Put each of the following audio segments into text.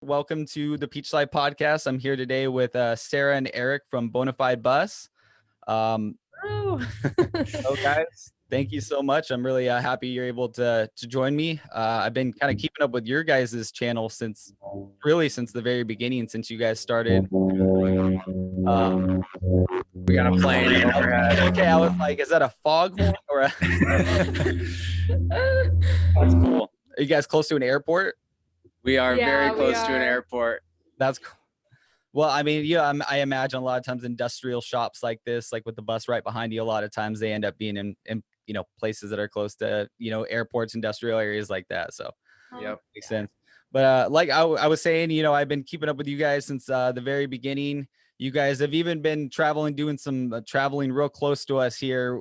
Welcome to the Peach Slide podcast. I'm here today with Sarah and Eric from Bona Fide Bus. Oh, So guys, thank you so much. I'm really happy you're able to join me. I've been kind of keeping up with your guys' channel since the very beginning, since you guys started. We got a plane overhead. Okay, I was like, is that a foghorn or a? That's cool. Are you guys close to an airport? We are Yeah, very close we to an are. airport. That's cool. Well, I mean, yeah, I imagine a lot of times industrial shops like this, like with the bus right behind you, a lot of times they end up being in places that are close to airports, industrial areas like that. So Yep. makes sense. But like I was saying, I've been keeping up with you guys since the very beginning. You guys have even been traveling, doing some traveling real close to us here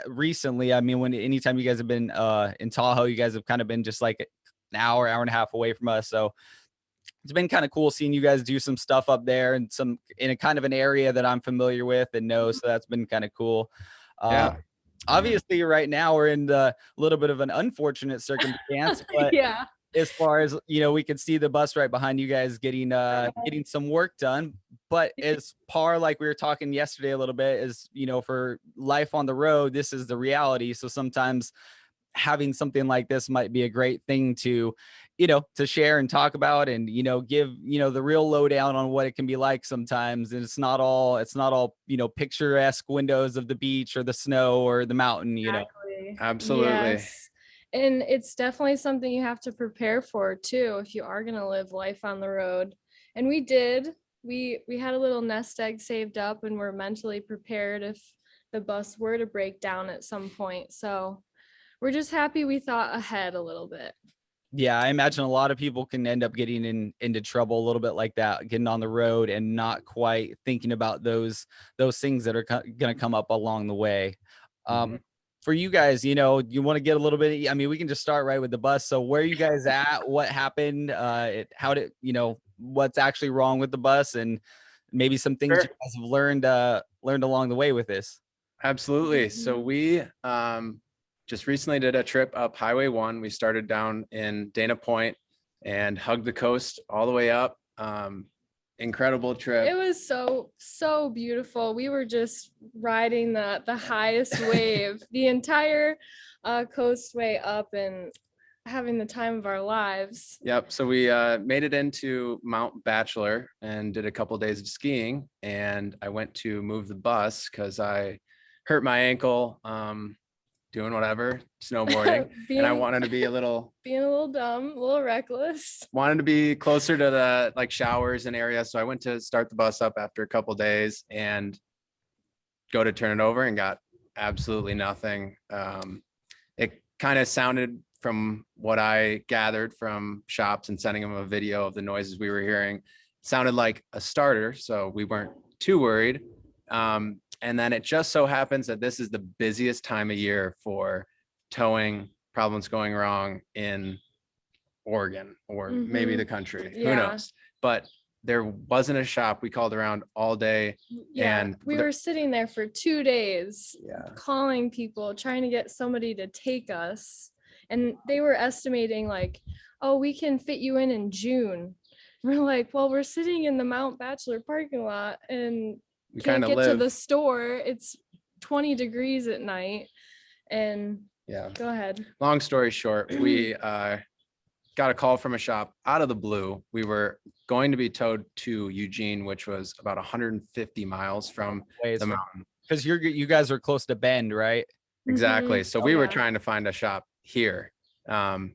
recently. I mean, anytime you guys have been in Tahoe, you guys have kind of been just like an hour and a half away from us. So it's been kind of cool seeing you guys do some stuff up there and some in a kind of an area that I'm familiar with and know. So that's been kind of cool. Yeah. Obviously right now we're in the little bit of an unfortunate circumstance, but yeah. as far as we can see the bus right behind you guys getting some work done. But as par, like we were talking yesterday a little bit, is for life on the road, this is the reality. So sometimes having something like this might be a great thing to share and talk about and give the real lowdown on what it can be like sometimes. And it's not all picturesque windows of the beach or the snow or the mountain. Exactly. Absolutely. Yes. And it's definitely something you have to prepare for too if you are going to live life on the road. And we did. We had a little nest egg saved up and we're mentally prepared if the bus were to break down at some point. So we're just happy we thought ahead a little bit. Yeah, I imagine a lot of people can end up getting into trouble a little bit like that, getting on the road and not quite thinking about those things that are going to come up along the way. For you guys, you want to get a little bit, I mean, we can just start right with the bus. So where are you guys at? What happened? How did, what's actually wrong with the bus, and maybe some things Sure. you guys have learned along the way with this? Absolutely. So we just recently did a trip up Highway 1. We started down in Dana Point and hugged the coast all the way up. Incredible trip. It was so beautiful. We were just riding the highest wave the entire coastway up and having the time of our lives. Yep. So we made it into Mount Bachelor and did a couple of days of skiing. And I went to move the bus because I hurt my ankle doing whatever, snowboarding. And I wanted to be being a little dumb, a little reckless. Wanted to be closer to the like showers and area. So I went to start the bus up after a couple of days and go to turn it over and got absolutely nothing. It kind of sounded, from what I gathered from shops and sending them a video of the noises we were hearing, sounded like a starter. So we weren't too worried. And then it just so happens that this is the busiest time of year for towing problems going wrong in Oregon or maybe the country. Yeah. Who knows? But there wasn't a shop. We called around all day. Yeah, and we were sitting there for 2 days, calling people, trying to get somebody to take us. And they were estimating like, oh, we can fit you in June. We're like, well, we're sitting in the Mount Bachelor parking lot and we can't kind of get to live the store. It's 20 degrees at night. And go ahead. Long story short, we got a call from a shop out of the blue. We were going to be towed to Eugene, which was about 150 miles from the mountain. Because you guys are close to Bend, right? Exactly. So we were trying to find a shop here. And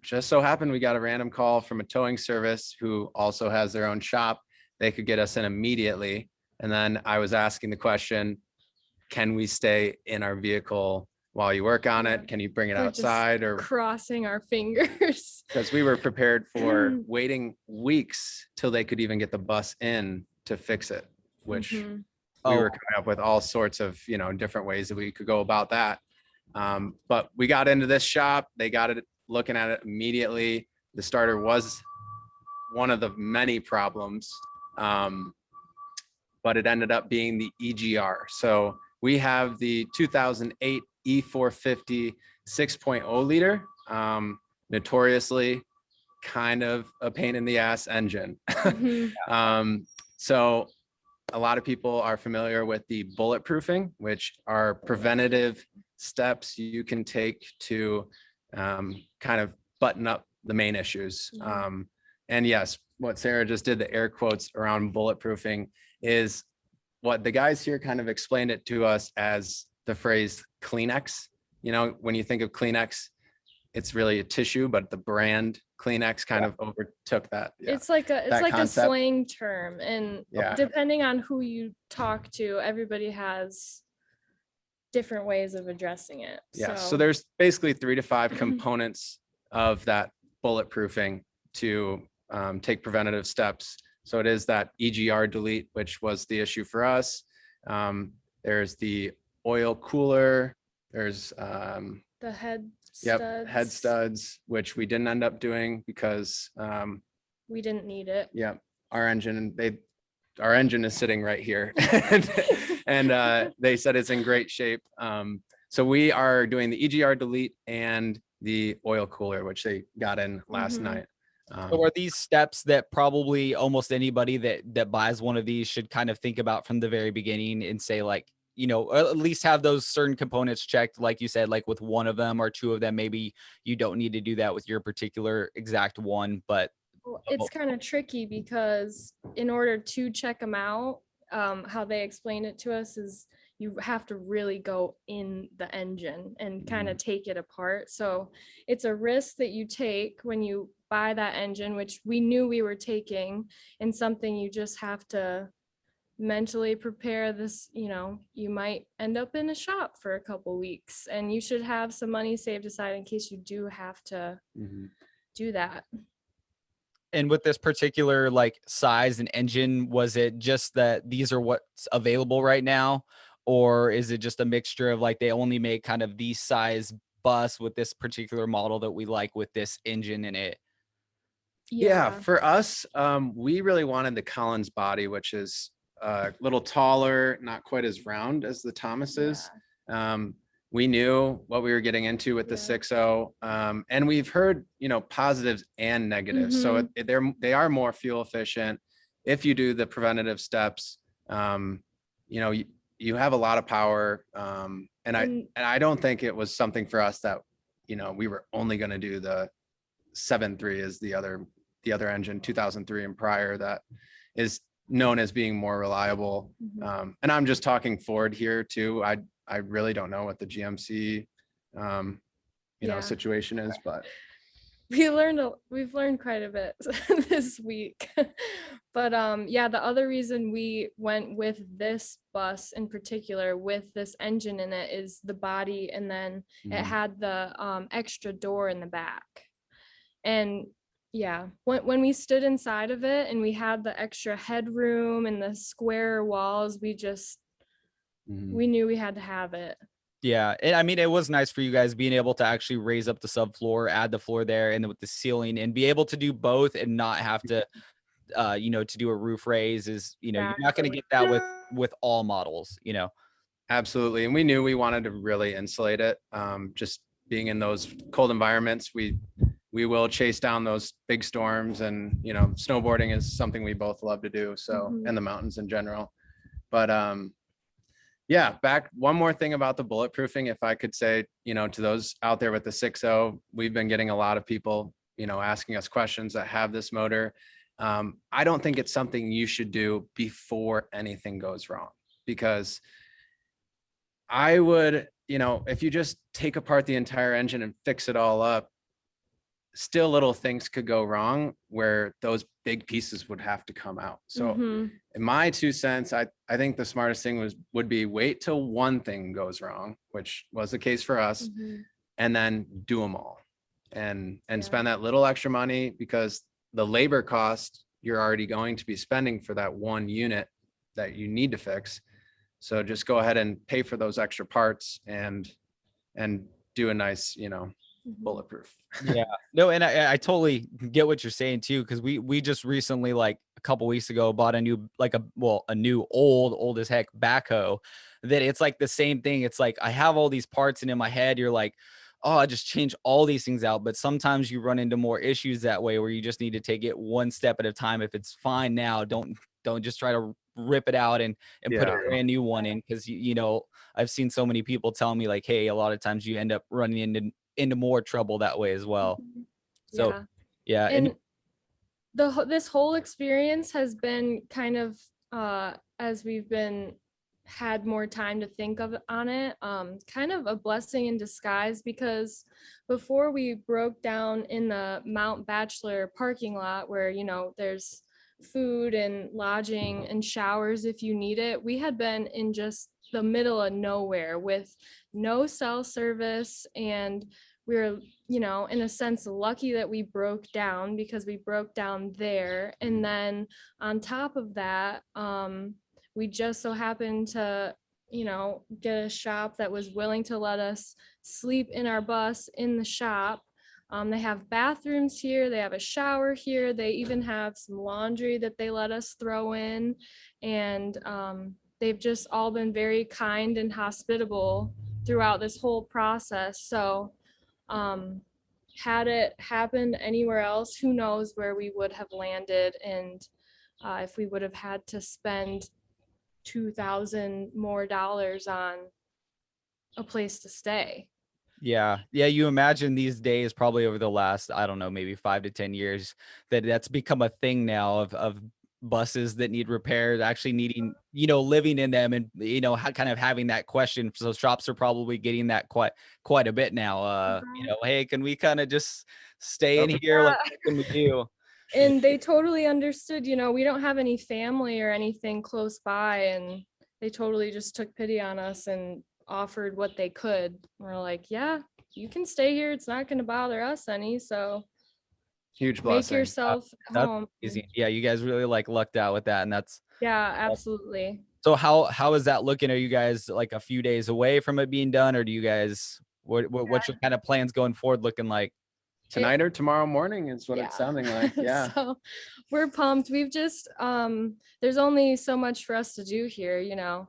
just so happened we got a random call from a towing service who also has their own shop. They could get us in immediately. And then I was asking the question, can we stay in our vehicle while you work on it? Can you bring it outside? Or crossing our fingers? Because we were prepared for waiting weeks till they could even get the bus in to fix it, which we were coming up with all sorts of, different ways that we could go about that. But we got into this shop. They got it looking at it immediately. The starter was one of the many problems. But it ended up being the EGR. So we have the 2008 E450 6.0 liter. Notoriously kind of a pain in the ass engine. Mhm. So a lot of people are familiar with the bulletproofing, which are preventative steps you can take to kind of button up the main issues. And yes, what Sarah just did, the air quotes around bulletproofing, is what the guys here kind of explained it to us as the phrase Kleenex. You know, when you think of Kleenex, it's really a tissue, but the brand Kleenex kind of overtook that. Yeah. It's like a concept. slang term, and Yeah. depending on who you talk to, everybody has different ways of addressing it. Yeah. So there's basically 3 to 5 components of that bulletproofing to take preventative steps. So it is that EGR delete, which was the issue for us. There's the oil cooler. There's the head head studs, which we didn't end up doing because we didn't need it. Yeah, our engine is sitting right here, and they said it's in great shape. So we are doing the EGR delete and the oil cooler, which they got in last night. So are these steps that probably almost anybody that buys one of these should kind of think about from the very beginning and say, like, you know, at least have those certain components checked, like you said, like with one of them or two of them, maybe you don't need to do that with your particular exact one, but it's kind of tricky because in order to check them out, how they explain it to us is you have to really go in the engine and kind of take it apart. So it's a risk that you take when you buy that engine, which we knew we were taking, and something you just have to mentally prepare. This, you know, you might end up in a shop for a couple weeks, and you should have some money saved aside in case you do have to do that. And with this particular like size and engine, was it just that these are what's available right now? Or is it just a mixture of like they only make kind of these size bus with this particular model that we like with this engine in it? Yeah, for us, we really wanted the Collins body, which is a little taller, not quite as round as the Thomas's. We knew what we were getting into with the 6.0, and we've heard, you know, positives and negatives. So they are more fuel efficient if you do the preventative steps. You know, you have a lot of power, and I don't think it was something for us that, you know, we were only going to do the 7.3 as the other engine, 2003 and prior, that is known as being more reliable. And I'm just talking Ford here too. I really don't know what the GMC, you know, situation is, but we've learned quite a bit this week. But yeah, the other reason we went with this bus in particular with this engine in it is the body, and then it had the extra door in the back. And yeah, when we stood inside of it and we had the extra headroom and the square walls, we just we knew we had to have it. Yeah, I mean, it was nice for you guys being able to actually raise up the subfloor, add the floor there, and with the ceiling, and be able to do both and not have to, you know, to do a roof raise is, you know, you're not going to get that with all models, you know. Absolutely, and we knew we wanted to really insulate it. Just being in those cold environments, we will chase down those big storms, and you know, snowboarding is something we both love to do. So, and the mountains in general, but yeah, back one more thing about the bulletproofing, if I could say, you know, to those out there with the 6.0, we've been getting a lot of people, you know, asking us questions that have this motor. I don't think it's something you should do before anything goes wrong, because I would, you know, if you just take apart the entire engine and fix it all up, still little things could go wrong where those big pieces would have to come out. So in my 2 cents, I think the smartest thing would be wait till one thing goes wrong, which was the case for us, and then do them all and spend that little extra money, because the labor cost you're already going to be spending for that one unit that you need to fix. So just go ahead and pay for those extra parts and do a nice, you know, bulletproof. Yeah, no, and I totally get what you're saying too, because we just recently, like a couple weeks ago, bought a new, like a new old as heck backhoe, that it's like the same thing. It's like I have all these parts, and in my head you're like, oh, I just change all these things out. But sometimes you run into more issues that way where you just need to take it one step at a time. If it's fine now, don't just try to rip it out and put a Yeah. brand new one in. Cause you know, I've seen so many people tell me like, hey, a lot of times you end up running into more trouble that way as well. Mhm. So Yeah. yeah. And And this whole experience has been kind of as we've been had more time to think of on it, kind of a blessing in disguise, because before we broke down in the Mount Bachelor parking lot where, you know, there's food and lodging and showers if you need it, we had been in just the middle of nowhere with no cell service, and we were, you know, in a sense lucky that we broke down because we broke down there. And then on top of that, we just so happened to, you know, get a shop that was willing to let us sleep in our bus in the shop. They have bathrooms here, they have a shower here, they even have some laundry that they let us throw in. And they've just all been very kind and hospitable throughout this whole process. So um, had it happened anywhere else, who knows where we would have landed, and if we would have had to spend 2,000 more dollars on a place to stay. yeah, yeah, you imagine these days, probably over the last, I don't know, maybe 5 to 10 years, that that's become a thing now of buses that need repairs, actually needing, you know, living in them and, you know, kind of having that question. So shops are probably getting that quite a bit now. You Mhm. know, hey, can we kind of just stay in Yep. here? Like, Yeah. what can we do? Yeah. And they totally understood, you know, we don't have any family or anything close by, and they totally just took pity on us and offered what they could. We're like, yeah, you can stay here. It's not going to bother us any. So Huge make blessing. yourself at That's home. easy. Yeah, you guys really like lucked out with that, and that's Yeah, absolutely. so. How is that looking? Are you guys like a few days away from it being done, or do you guys what's your kind of plans going forward looking like? Tonight or tomorrow morning is what Yeah. it's sounding like. Yeah. So we're pumped. We've just there's only so much for us to do here, you know.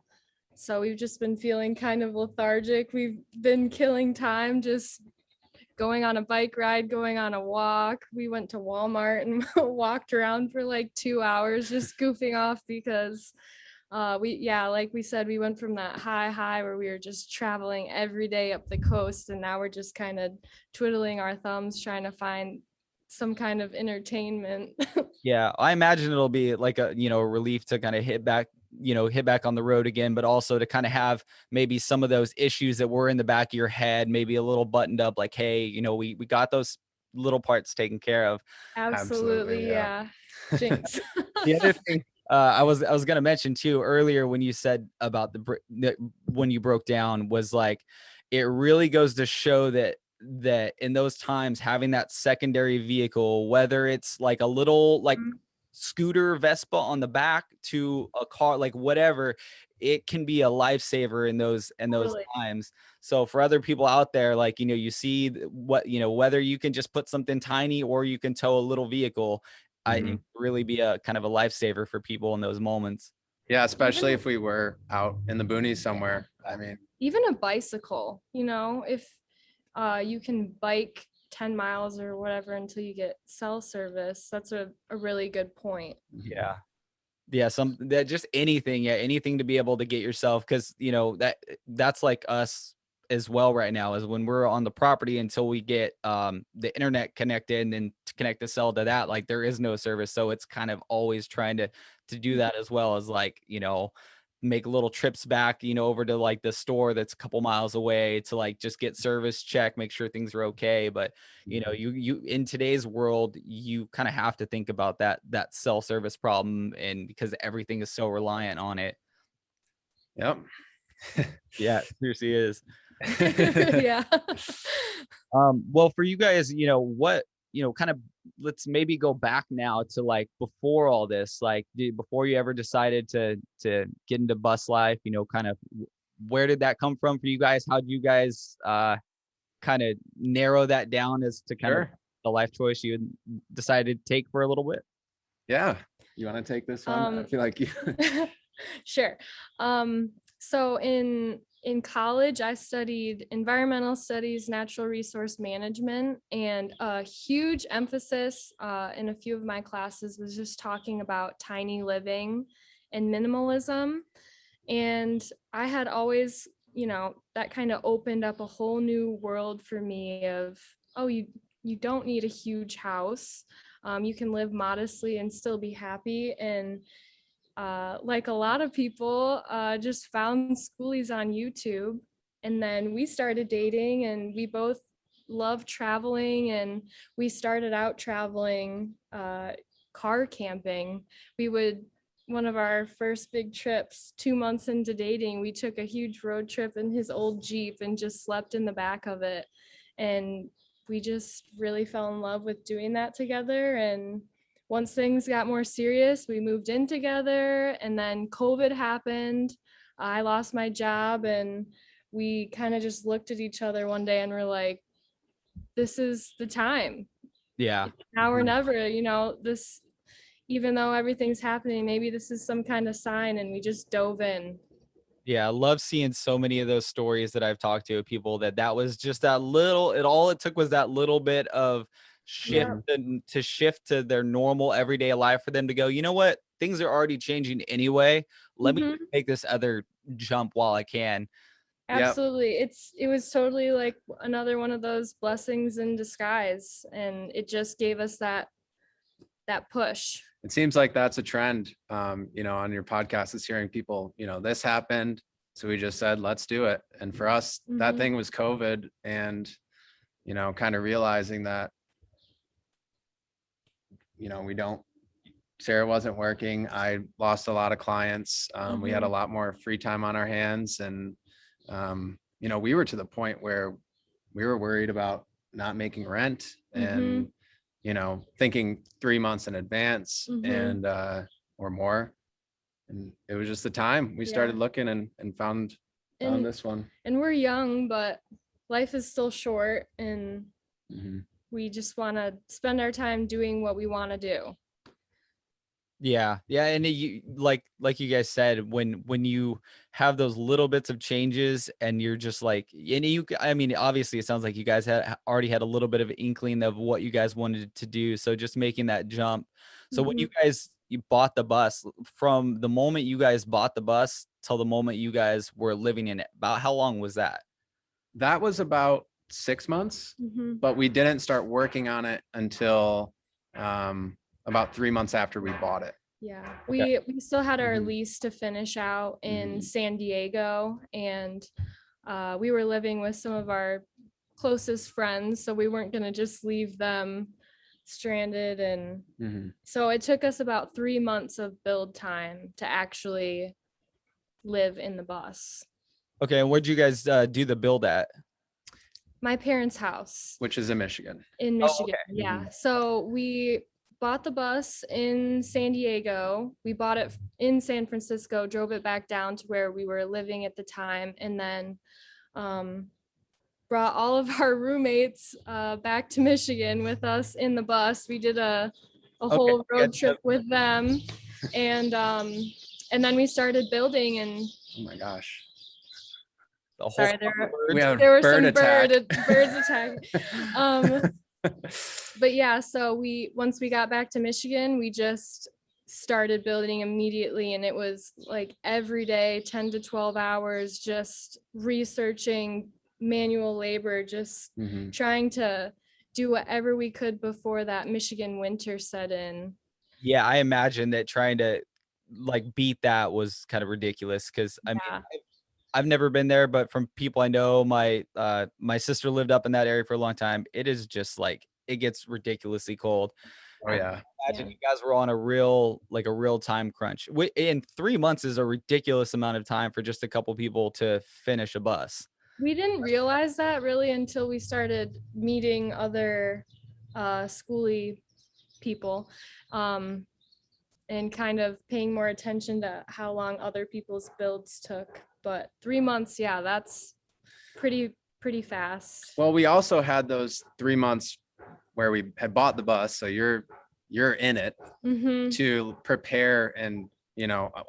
So we've just been feeling kind of lethargic. We've been killing time just going on a bike ride, going on a walk. We went to Walmart and walked around for like 2 hours just goofing off because like we said, we went from that high where we were just traveling every day up the coast, and now we're just kind of twiddling our thumbs trying to find some kind of entertainment. Yeah, I imagine it'll be like a, you know, a relief to kind of hit back on the road again, but also to kind of have maybe some of those issues that were in the back of your head, maybe a little buttoned up, like, hey, you know, we got those little parts taken care of. Absolutely. Absolutely, Yeah. yeah. Jinx. The other thing I was gonna mention too earlier when you said about when you broke down was like, it really goes to show that in those times having that secondary vehicle, whether it's like a little like Mhm. scooter Vespa on the back to a car, like whatever, it can be a lifesaver in those Totally. times. So for other people out there, like, you know, you see what, you know, whether you can just put something tiny or you can tow a little vehicle, it Mhm. really be a kind of a lifesaver for people in those moments. Yeah, especially Even if we were out in the boonies somewhere. I mean, even a bicycle, you know, if you can bike 10 miles or whatever until you get cell service, that's a really good point. Yeah. Yeah, some that just anything, yeah, anything to be able to get yourself, because you know that's like us as well right now, is when we're on the property until we get the internet connected and then to connect the cell to that, like there is no service. So it's kind of always trying to do that, as well as like, you know, make little trips back, you know, over to like the store that's a couple miles away to like just get service check, make sure things are okay. But you know, you in today's world, you kind of have to think about that cell service problem, and because everything is so reliant on it. yep. Yeah, it seriously is. Yeah. Well, for you guys, you know, what, you know, kind of, let's maybe go back now to like before all this, like before you ever decided to get into bus life, you know, kind of where did that come from for you guys? How did you guys kind of narrow that down as to kind of Sure. the life choice you decided to take for a little bit? Yeah. You want to take this one? I Um, feel like you. sure. So in college, I studied environmental studies, natural resource management, and a huge emphasis in a few of my classes was just talking about tiny living and minimalism. And I had always, that kind of opened up a whole new world for me of, oh, you don't need a huge house. You can live modestly and still be happy. And like a lot of people, just found schoolies on YouTube. And then we started dating, and we both love traveling. And we started out traveling, car camping. One of our first big trips, 2 months into dating, we took a huge road trip in his old Jeep and just slept in the back of it. And we just really fell in love with doing that together. And once things got more serious, we moved in together, and then COVID happened. I lost my job, and we kind of just looked at each other one day and were like, this is the time. Yeah. Now or never, this, even though everything's happening, maybe this is some kind of sign, and we just dove in. Yeah, I love seeing so many of those stories that I've talked to people that was just that little, all it took was that little bit of shift Yeah. to shift to their normal everyday life for them to go, you know what? Things are already changing anyway. Let me Mhm. make this other jump while I can. Yep. Absolutely. It was totally like another one of those blessings in disguise, and it just gave us that push. It seems like that's a trend, on your podcast, is hearing people, this happened, so we just said, let's do it. And for us, that Mhm. thing was COVID, and, kind of realizing that, Sarah wasn't working. I lost a lot of clients. We had a lot more free time on our hands. And, we were to the point where we were worried about not making rent and, thinking 3 months in advance and, or more. And it was just the time we started Yeah. looking and found And this one. and we're young, but life is still short, and Mhm. we just want to spend our time doing what we want to do. Yeah. Yeah. And you like you guys said, when you have those little bits of changes and you're just like, and I mean, obviously it sounds like you guys had already had a little bit of inkling of what you guys wanted to do. So just making that jump. So when you bought the bus, from the moment you guys bought the bus till the moment you guys were living in it, about how long was that? That was about 6 months, Mhm. but we didn't start working on it until about 3 months after we bought it. Yeah, Okay. we still had our Mhm. lease to finish out in Mhm. San Diego, and we were living with some of our closest friends, so we weren't gonna just leave them stranded. And Mhm. so it took us about 3 months of build time to actually live in the bus. Okay. And where'd you guys do the build at? My parents' house Which is in Michigan. in Oh, Michigan. okay. Yeah. So we bought the bus in San Diego. We bought it in San Francisco, drove it back down to where we were living at the time, and then um, brought all of our roommates back to Michigan with us in the bus. We did a Okay. whole You road guys trip with them, and then we started building. And Oh my gosh. the whole sorry, flock of We birds. have there were bird some attack. birds attacking. But yeah, so once we got back to Michigan, we just started building immediately, and it was like every day 10 to 12 hours just researching, manual labor, just Mhm. trying to do whatever we could before that Michigan winter set in. Yeah, I imagine that trying to like beat that was kind of ridiculous because I mean Yeah. I've never been there, but from people I know, my sister lived up in that area for a long time. It is just like it gets ridiculously cold. Oh yeah. Imagine Yeah. you guys were on a real time crunch. In 3 months is a ridiculous amount of time for just a couple people to finish a bus. We didn't realize that really until we started meeting other schooly people, um, and kind of paying more attention to how long other people's builds took. But 3 months, yeah, that's pretty fast. Well, we also had those 3 months where we had bought the bus, so you're in it Mm-hmm. to prepare. And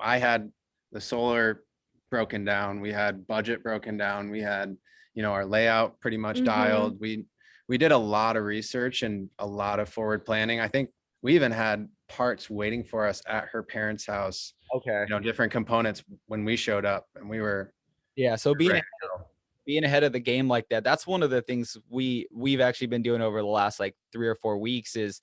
I had the solar broken down. We had budget broken down. We had, our layout pretty much Mhm. dialed. We did a lot of research and a lot of forward planning. I think we even had parts waiting for us at her parents' house, Okay. different components when we showed up, and we were Yeah. So ready to go. being ahead of the game like that, that's one of the things we've actually been doing over the last like 3 or 4 weeks is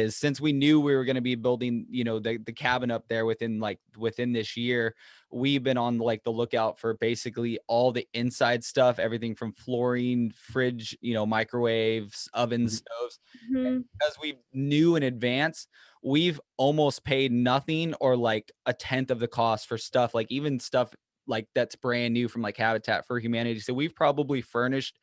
since we knew we were going to be building, the cabin up there within this year, we've been on like the lookout for basically all the inside stuff, everything from flooring, fridge, microwaves, ovens, stoves. Mhm. Because we knew in advance, we've almost paid nothing or like a tenth of the cost for stuff, like even stuff like that's brand new from like Habitat for Humanity. So we've probably furnished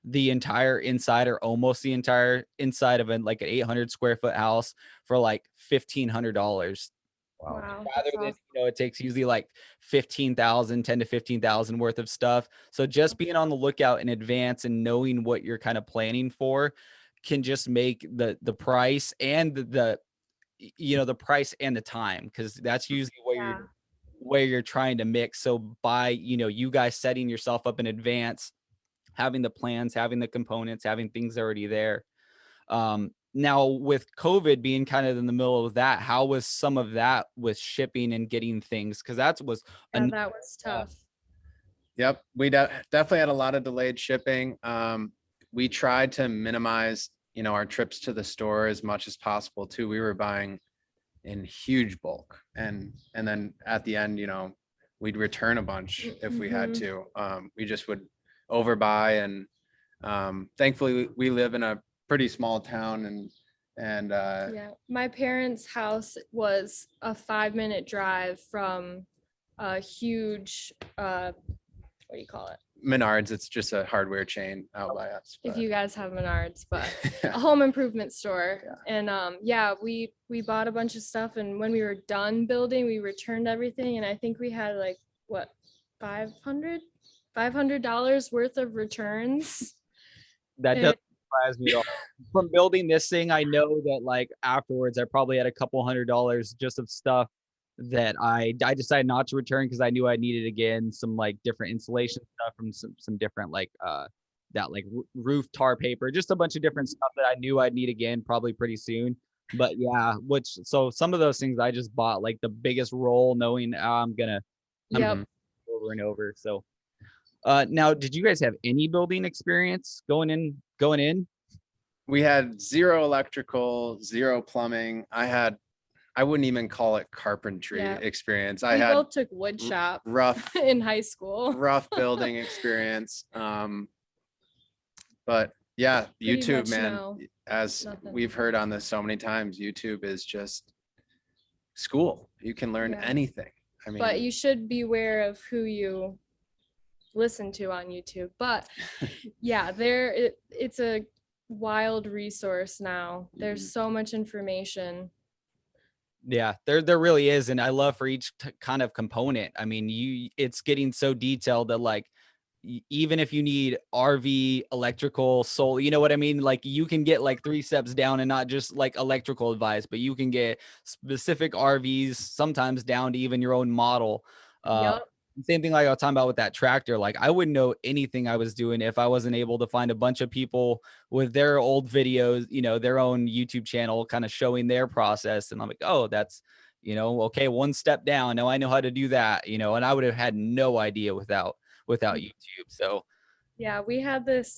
the entire inside or almost the entire inside of like an 800 square foot house for like $1,500. Wow. Wow, Rather that's than, awesome. it takes usually like 15,000, 10 to 15,000 worth of stuff. So just being on the lookout in advance and knowing what you're kind of planning for can just make the price and the price and the time, because that's usually Yeah. where you're trying to mix. So by you guys setting yourself up in advance, having the plans, having the components, having things already there. Now with COVID being kind of in the middle of that, how was some of that with shipping and getting things? Because that was Yeah, that was uh, tough. Yep, we definitely had a lot of delayed shipping. We tried to minimize, our trips to the store as much as possible too. We were buying in huge bulk, and then at the end, we'd return a bunch if we had Mhm. to. We just would overbuy, and thankfully we live in a pretty small town, and Yeah, my parents' house was a 5-minute drive from a huge, what do you call it? Menards, it's just a hardware chain out by us. If but- you guys have Menards, but a Yeah. home improvement store. Yeah. And yeah, we bought a bunch of stuff, and when we were done building, we returned everything, and I think we had like what, 500 $500 worth of returns. that doesn't surprise me at all. From building this thing, I know that like afterwards, I probably had a couple $100 just of stuff that I decided not to return because I knew I needed again some like different insulation stuff from some different like that like roof tar paper, just a bunch of different stuff that I knew I'd need again probably pretty soon. But yeah, so some of those things I just bought like the biggest roll, knowing I'm Yep. over and over. So now, did you guys have any building experience going in? We had zero electrical, zero plumbing. I wouldn't even call it carpentry Yeah. experience. I We had both took wood shop rough, in high school. rough building experience. But yeah, Pretty YouTube, much man, no, as nothing. we've heard on this so many times, YouTube is just school. You can learn Yeah. anything. I mean, But you should beware of who you listen to on YouTube. But yeah, it's a wild resource now. There's so much information. Yeah, there really is, and I love for each kind of component. I mean, it's getting so detailed that like even if you need RV, electrical, solar, you know what I mean? Like you can get like 3 steps down and not just like electrical advice, but you can get specific RVs, sometimes down to even your own model. Yep. Same thing like I was talking about with that tractor. Like I wouldn't know anything I was doing if I wasn't able to find a bunch of people with their old videos, their own YouTube channel kind of showing their process. And I'm like, oh, that's, okay, 1 step down. Now I know how to do that, and I would have had no idea without YouTube. So Yeah, we had this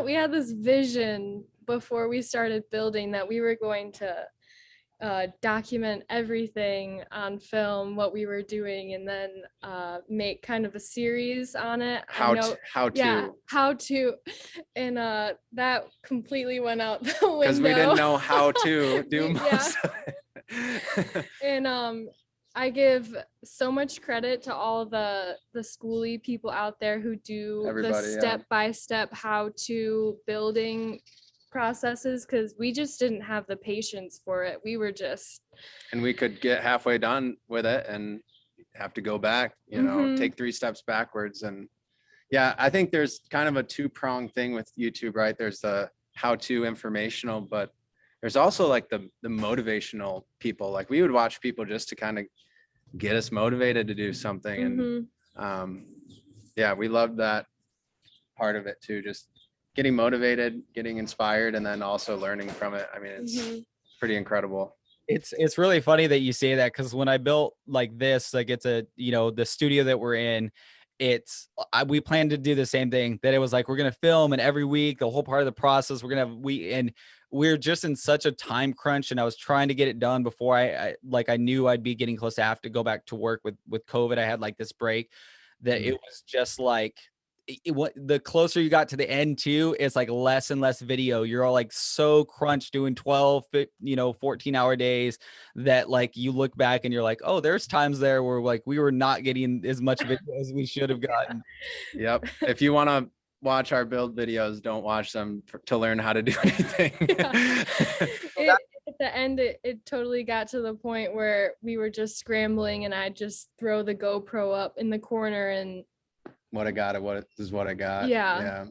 we had this vision before we started building that we were going to document everything on film, what we were doing, and then make kind of a series on it. how Yeah, to, how to, and that completely went out the window. because we didn't know how to do most Yeah. of it. And I give so much credit to all the schooly people out there who do Everybody, the yeah. step-by-step how to building processes, because we just didn't have the patience for it. We were just And we could get halfway done with it and have to go back, Mhm. take 3 steps backwards. And yeah, I think there's kind of a two-pronged thing with YouTube, right? There's the how-to informational, but there's also like the motivational people. Like we would watch people just to kind of get us motivated to do something. And Mhm. Yeah, we loved that part of it too, just getting motivated, getting inspired, and then also learning from it. I mean, it's pretty incredible. It's really funny that you say that, because when I built like this, like it's a, the studio that we're in, we plan to do the same thing, that it was like we're gonna film, and every week the whole part of the process we're gonna have and we're just in such a time crunch, and I was trying to get it done before I knew I'd be getting close to have to go back to work with COVID. I had like this break that it was just like the closer you got to the end too, it's like less and less video. You're all like so crunched doing 12, 14-hour days, that like you look back and you're like, oh, there's times there where like we were not getting as much video as we should have gotten. Yep. If you want to watch our build videos, don't watch them to learn how to do anything. At the end, it totally got to the point where we were just scrambling, and I'd just throw the GoPro up in the corner, and what I got, what is what I got. Yeah.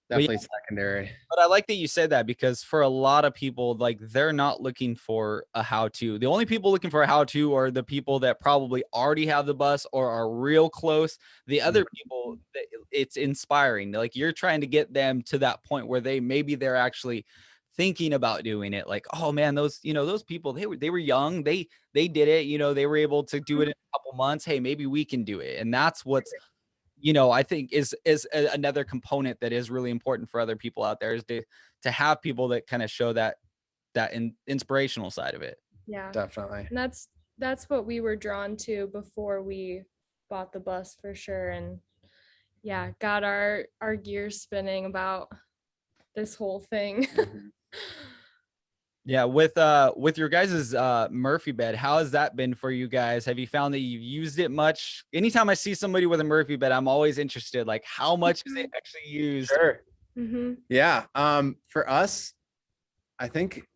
Definitely secondary. But I like that you said that, because for a lot of people, like they're not looking for a how-to. The only people looking for a how-to are the people that probably already have the bus or are real close. The other people, it's inspiring. Like you're trying to get them to that point where they're actually thinking about doing it. Like, oh man, those people, they were young, they did it, they were able to do it in a couple months. Hey, maybe we can do it. And that's what's I think is another component that is really important for other people out there, is to have people that kind of show that inspirational side of it. Yeah, definitely. And that's what we were drawn to before we bought the bus, for sure. And yeah, got our gears spinning about this whole thing. Yeah, with your guys's Murphy bed, how has that been for you guys? Have you found that you've used it much? Anytime I see somebody with a Murphy bed, I'm always interested, like how much is it actually used? Sure. Yeah. For us, I think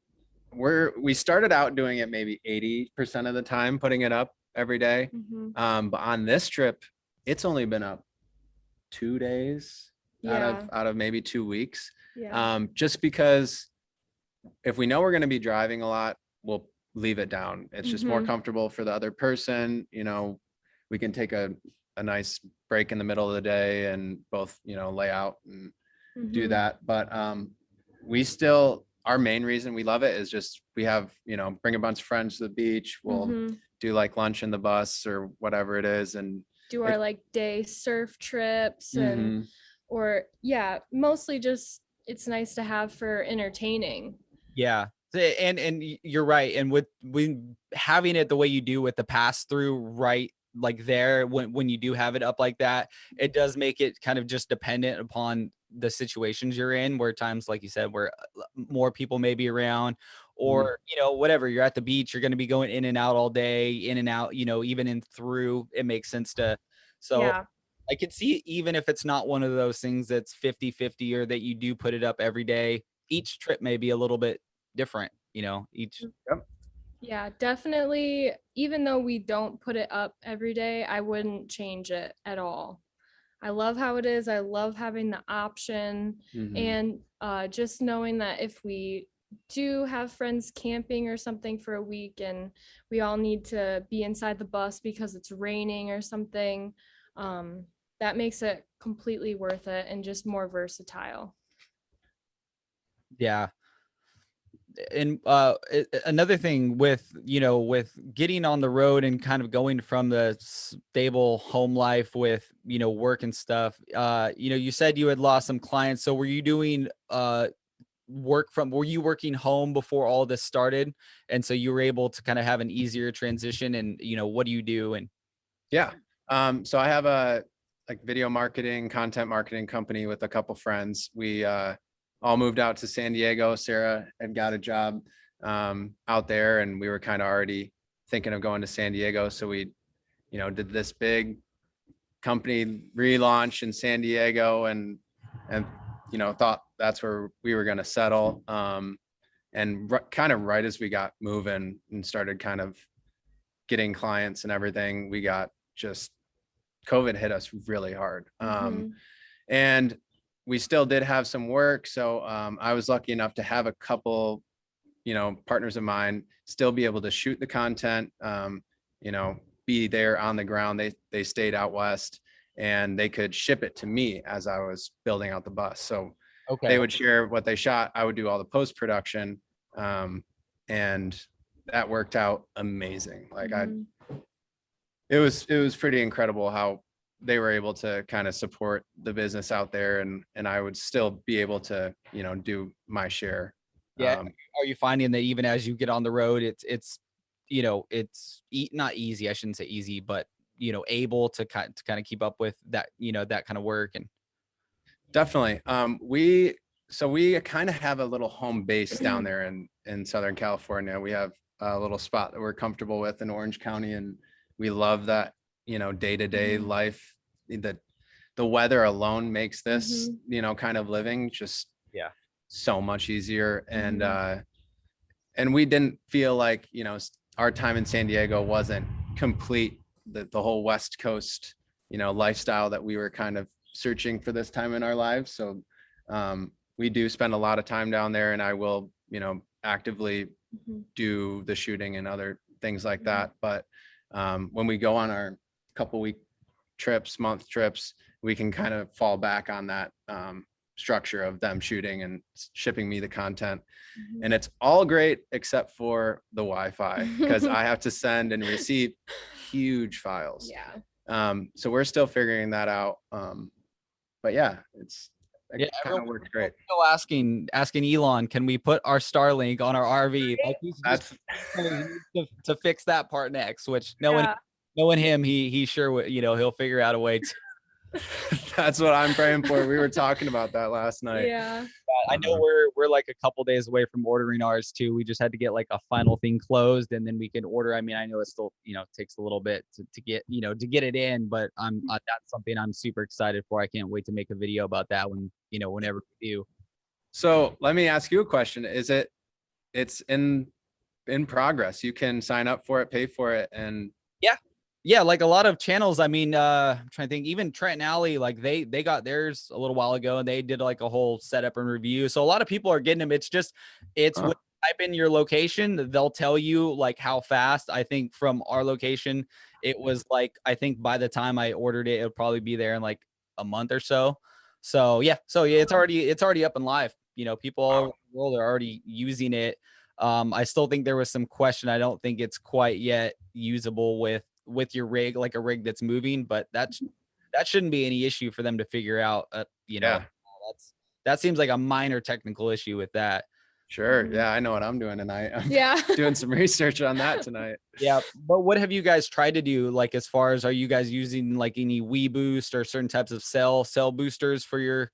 we started out doing it maybe 80% of the time, putting it up every day. But on this trip, it's only been up 2 days out of maybe 2 weeks. Just because if we know we're going to be driving a lot, we'll leave it down. It's just more comfortable for the other person. We can take a nice break in the middle of the day and both, lay out and do that. But our main reason we love it is just we have, bring a bunch of friends to the beach. We'll do like lunch in the bus or whatever it is, and do our like day surf trips and mostly just it's nice to have for entertaining. Yeah. And you're right. And with having it the way you do with the pass through right like there, when you do have it up like that, it does make it kind of just dependent upon the situations you're in, where times, like you said, where more people may be around, or whatever, you're at the beach, you're going to be going in and out all day, in and out, even in through, it makes sense to. So I could see, even if it's not one of those things that's 50-50, or that you do put it up every day, each trip may be a little bit different, each. Yeah, definitely. Even though we don't put it up every day, I wouldn't change it at all. I love how it is. I love having the option, and just knowing that if we do have friends camping or something for a week and we all need to be inside the bus because it's raining or something, that makes it completely worth it and just more versatile. Yeah. And another thing with getting on the road and kind of going from the stable home life with work and stuff, you said you had lost some clients. So were you doing were you working home before all this started, and so you were able to kind of have an easier transition? And what do you do? And so I have a video marketing, content marketing company with a couple friends. We all moved out to San Diego. Sarah had got a job out there, and we were kind of already thinking of going to San Diego. So we, did this big company relaunch in San Diego, and thought that's where we were going to settle. And kind of right as we got moving and started kind of getting clients and everything, we got COVID hit us really hard. And we still did have some work. So I was lucky enough to have a couple, partners of mine still be able to shoot the content, be there on the ground. They stayed out west, and they could ship it to me as I was building out the bus. So Okay. they would share what they shot. I would do all the post production, and that worked out amazing. Like Mhm. it was pretty incredible how they were able to kind of support the business out there, and I would still be able to, do my share. Yeah. Are you finding that even as you get on the road, it's not easy. I shouldn't say easy, but able to kind of keep up with that, that kind of work and Definitely. We kind of have a little home base down there in Southern California. We have a little spot that we're comfortable with in Orange County, and we love that, day-to-day Mhm. life. The weather alone makes this, Mhm. kind of living just yeah. so much easier. Mhm. And we didn't feel like, our time in San Diego wasn't complete. The whole West Coast, lifestyle that we were kind of searching for this time in our lives. So we do spend a lot of time down there, and I will, actively Mhm. do the shooting and other things like Mhm. that. But when we go on our couple week trips, month trips, we can kind of fall back on that structure of them shooting and shipping me the content. Mhm. And it's all great except for the Wi-Fi, because I have to send and receive huge files. Yeah. So we're still figuring that out. But yeah, it Yeah, kind of works great. still asking Elon, can we put our Starlink on our RV? Like he's just That's he needs to fix that part next. Which knowing Yeah. knowing him, he sure he'll figure out a way to. that's what I'm praying for. We were talking about that last night. Yeah. I know we're like a couple days away from ordering ours too. We just had to get like a final thing closed, and then we can order. I mean, I know it still takes a little bit to get to get it in, but that's something I'm super excited for. I can't wait to make a video about that when whenever we do. So let me ask you a question. It's in progress. You can sign up for it, pay for it, and Yeah, like a lot of channels. I mean, I'm trying to think. Even Trent and Alley, like they got theirs a little while ago, and they did like a whole setup and review. So a lot of people are getting them. It's when you type in your location, they'll tell you like how fast. I think from our location, it was like I think by the time I ordered it, it'll probably be there in like a month or so. So yeah, it's already up and live. People all over the world are already using it. I still think there was some question. I don't think it's quite yet usable with your rig, like a rig that's moving, but that shouldn't be any issue for them to figure out. yeah, That seems like a minor technical issue with that. sure. Mhm. Yeah, I know what I'm doing tonight. I'm Yeah. doing some research on that tonight. Yeah, but what have you guys tried to do? Like, as far as, are you guys using like any Wii Boost or certain types of cell boosters for your?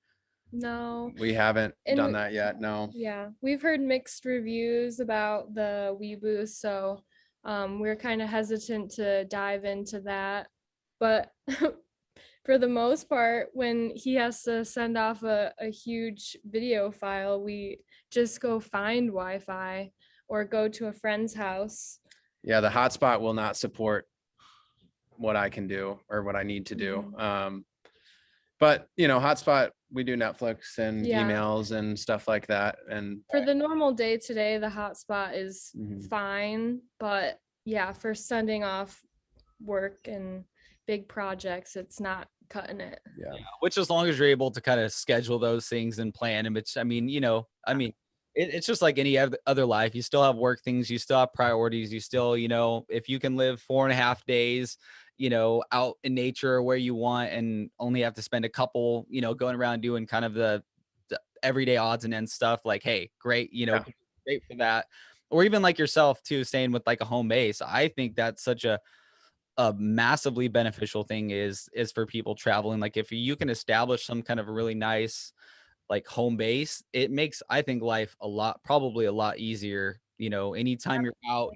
No. We haven't done And that yet. No. yeah, we've heard mixed reviews about the Weeboo, so we're kind of hesitant to dive into that. But for the most part, when he has to send off a huge video file, we just go find Wi-Fi or go to a friend's house. Yeah, the hotspot will not support what I can do or what I need to do. Mhm. But hotspot, we do Netflix and Yeah. emails and stuff like that. And For the normal day today, the hotspot is Mhm. fine, but yeah, for sending off work and big projects, it's not cutting it. yeah, Which, as long as you're able to kind of schedule those things and plan them, it's, it's just like any other life. You still have work things, you still have priorities, you still, if you can live 4.5 days, out in nature where you want, and only have to spend a couple, going around doing kind of the everyday odds and ends stuff, like, hey, great, Yeah. great for that. Or even like yourself too, saying with like a home base, I think that's such a massively beneficial thing is for people traveling. Like, if you can establish some kind of a really nice like home base, it makes, I think, life probably a lot easier. Anytime you're out,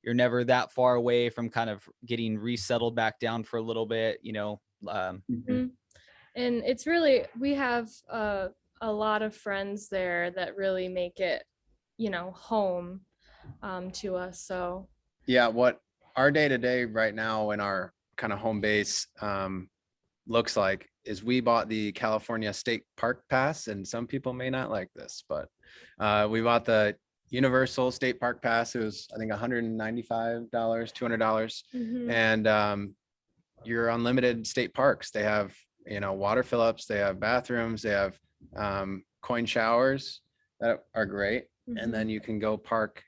you're never that far away from kind of getting resettled back down for a little bit. Mhm. And it's really, we have a lot of friends there that really make it, home to us. So Yeah, what our day to day right now in our kind of home base looks like is we bought the California State Park Pass, and some people may not like this, but we bought the Universal State Park Pass. It was, I think, $195, $200. Mhm. And your unlimited state parks. They have, water fill-ups, they have bathrooms, they have coin showers that are great. And then you can go park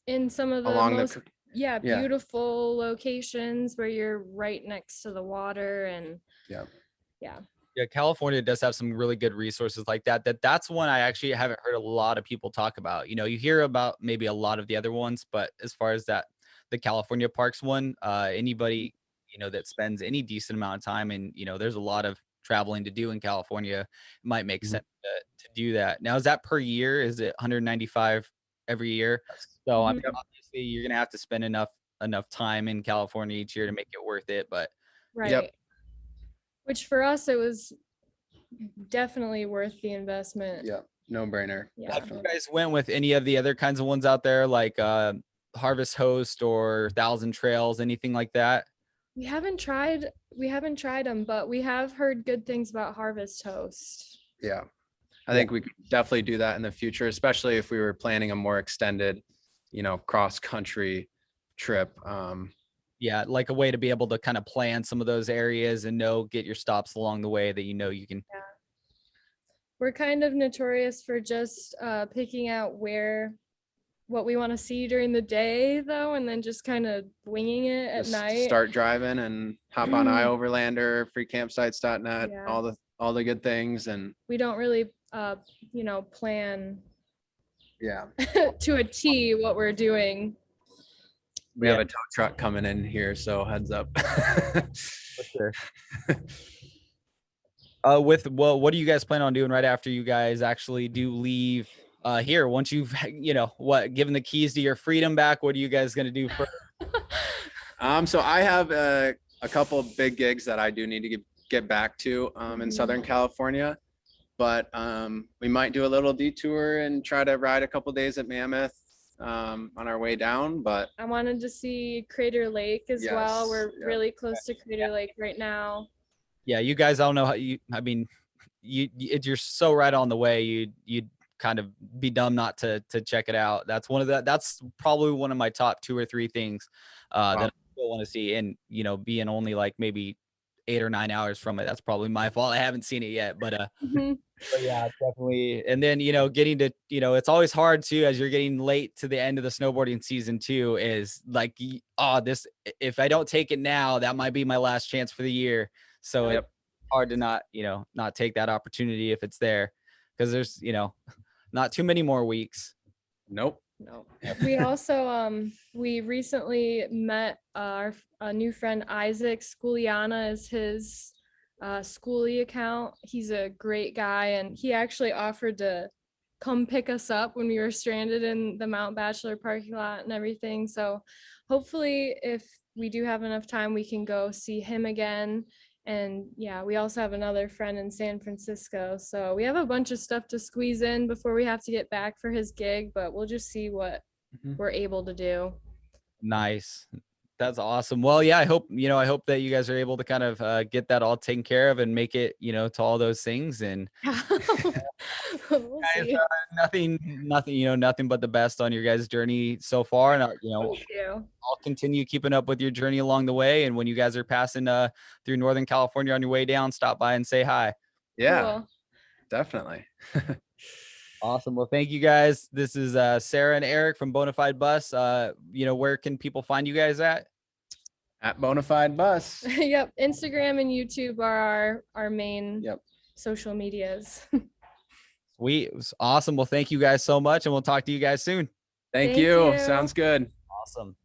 In some of the along most the, yeah, yeah. beautiful locations where you're right next to the water and Yeah. yeah. Yeah, California does have some really good resources like that. That's one I actually haven't heard a lot of people talk about. You hear about maybe a lot of the other ones, but as far as that, the California parks one, anybody, that spends any decent amount of time and, there's a lot of traveling to do in California, it might make sense to do that. Now, is that per year? Is it 195 every year? So I mean, Mhm. obviously you're gonna have to spend enough time in California each year to make it worth it. But Right. Yep. Which for us it was definitely worth the investment. Yeah, no brainer. Yeah. have you guys went with any of the other kinds of ones out there, like Harvest Host or Thousand Trails, anything like that? We haven't tried them, but we have heard good things about Harvest Host. Yeah. I Yeah. think we could definitely do that in the future, especially if we were planning a more extended, cross country trip. Yeah, like a way to be able to kind of plan some of those areas and get your stops along the way that you can. We're kind of notorious for just picking out what we want to see during the day though, and then just kind of winging it at Just night. start driving and hop on iOverlander, freecampsites.net, Yeah. all the good things. And We don't really plan yeah, to a T what we're doing. we have a tow truck coming in here, so heads up. For sure. What do you guys plan on doing right after you guys actually do leave here? Once you've given the keys to your freedom back, what are you guys gonna do first? So I have a couple big gigs that I do need to get back to in Southern California, but we might do a little detour and try to ride a couple days at Mammoth on our way down. But I wanted to see Crater Lake as well. Yes, We're yeah. really close to Crater Lake right now. Yeah, you guys all know I mean, you're so right on the way. You'd kind of be dumb not to check it out. That's probably one of my top 2 or 3 things that I still want to see. And being only like maybe 8 or 9 hours from it, that's probably my fault. I haven't seen it yet, but yeah, definitely. And then getting to it's always hard too as you're getting late to the end of the snowboarding season too. Is like, this, if I don't take it now, that might be my last chance for the year. So Yep. it's hard to not take that opportunity if it's there, because there's not too many more weeks. Nope. No. We also we recently met a new friend, Isaac. Schooliana is his schoolie account. He's a great guy, and he actually offered to come pick us up when we were stranded in the Mount Bachelor parking lot and everything. So hopefully if we do have enough time, we can go see him again. And yeah, we also have another friend in San Francisco. So we have a bunch of stuff to squeeze in before we have to get back for his gig, but we'll just see what we're able to do. Nice. That's awesome. Well, yeah, I hope that you guys are able to kind of get that all taken care of and make it, to all those things. And We'll guys, see. nothing but the best on your guys' journey so far. And Thank you. I'll continue keeping up with your journey along the way. And when you guys are passing through Northern California on your way down, stop by and say hi. Yeah, Cool. definitely. Awesome. Well, thank you guys. This is Sarah and Eric from Bona Fide Bus. Where can people find you guys at? At Bona Fide Bus. Yep. Instagram and YouTube are our main Yep. social medias. Sweet. It was awesome. Well, thank you guys so much, and we'll talk to you guys soon. Thank Thank you. you. Sounds good. Awesome.